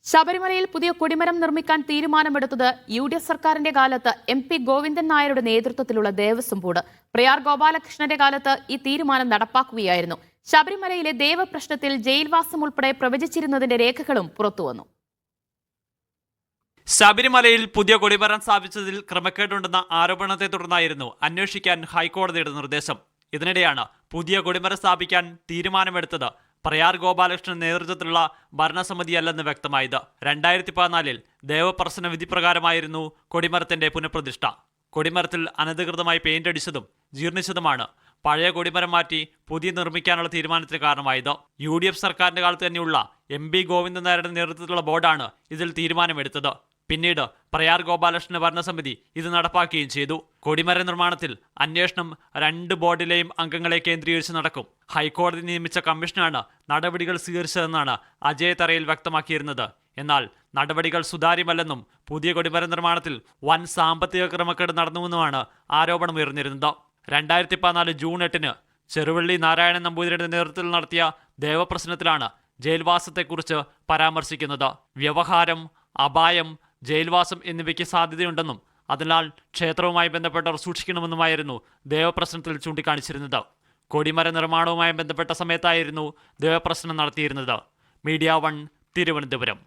ശബരിമലയിൽ പുതിയ കൊടിമരം നിർമ്മിക്കാൻ തീരുമാനമെടുത്തത് UDF സർക്കാരിന്റെ കാലത്ത് MP ഗോവിന്ദൻ നായരുടെ നേതൃത്വത്തിലുള്ള ദേവസ്വം ബോർഡ്. പ്രയാർ ഗോപാലകൃഷ്ണന്റെ കാലത്ത് ഈ തീരുമാനം നടപ്പാക്കുകയായിരുന്നു. ശബരിമലയിലെ ദേവപ്രശ്നത്തിൽ ജയിൽവാസം ഉൾപ്പെടെ പ്രവചിച്ചിരുന്നതിന്റെ രേഖകളും പുറത്തുവന്നു. ശബരിമലയിൽ പുതിയ കൊടിമരം സ്ഥാപിച്ചതിൽ ക്രമക്കേടുണ്ടെന്ന ആരോപണത്തെ തുടർന്നായിരുന്നു അന്വേഷിക്കാൻ ഹൈക്കോടതിയുടെ നിർദ്ദേശം. ഇതിനിടെയാണ് പുതിയ കൊടിമരം സ്ഥാപിക്കാൻ തീരുമാനമെടുത്തത് പ്രയാർ ഗോപാലകൃഷ്ണൻ നേതൃത്വത്തിലുള്ള ഭരണസമിതിയല്ലെന്ന് വ്യക്തമായത്. 2014 ദേവപ്രശ്ന വിധി പ്രകാരമായിരുന്നു കൊടിമരത്തിന്റെ പുനഃപ്രതിഷ്ഠ. കൊടിമരത്തിൽ അനധികൃതമായി പെയിന്റ് അടിച്ചതും ജീർണിച്ചതുമാണ് പഴയ കൊടിമരം മാറ്റി പുതിയ നിർമ്മിക്കാനുള്ള തീരുമാനത്തിന് കാരണമായത്. UDF സർക്കാരിന്റെ കാലത്ത് തന്നെയുള്ള MP ഗോവിന്ദൻ നായരുടെ നേതൃത്വത്തിലുള്ള ബോർഡാണ് ഇതിൽ തീരുമാനമെടുത്തത്. പിന്നീട് പ്രയാർ ഗോപാലകൃഷ്ണ ഭരണസമിതി ഇത് നടപ്പാക്കുകയും ചെയ്തു. കൊടിമര നിർമ്മാണത്തിൽ അന്വേഷണം 2 ബോർഡിലെയും അംഗങ്ങളെ കേന്ദ്രീകരിച്ച് നടക്കും. ഹൈക്കോടതി നിയമിച്ച കമ്മീഷനാണ് നടപടികൾ സ്വീകരിച്ചതെന്നാണ് അജയ് തറയിൽ വ്യക്തമാക്കിയിരുന്നത്. എന്നാൽ നടപടികൾ സുതാര്യമല്ലെന്നും പുതിയ കൊടിമര നിർമ്മാണത്തിൽ വൻ സാമ്പത്തിക ക്രമക്കേട് നടന്നുവെന്നുമാണ് ആരോപണമുയർന്നിരുന്നത്. 2014 ജൂൺ 8 ചെറുവള്ളി നാരായണൻ നമ്പൂതിരിയുടെ നേതൃത്വത്തിൽ നടത്തിയ ദേവപ്രശ്നത്തിലാണ് ജയിൽവാസത്തെക്കുറിച്ച് പരാമർശിക്കുന്നത്. വ്യവഹാരം, അപായം, ജയിൽവാസം എന്നിവയ്ക്ക് സാധ്യതയുണ്ടെന്നും അതിനാൽ ക്ഷേത്രവുമായി ബന്ധപ്പെട്ടവർ സൂക്ഷിക്കണമെന്നുമായിരുന്നു ദേവപ്രശ്നത്തിൽ ചൂണ്ടിക്കാണിച്ചിരുന്നത്. കൊടിമര നിർമ്മാണവുമായി ബന്ധപ്പെട്ട സമയത്തായിരുന്നു ദേവപ്രശ്നം നടത്തിയിരുന്നത്. മീഡിയ 1 തിരുവനന്തപുരം.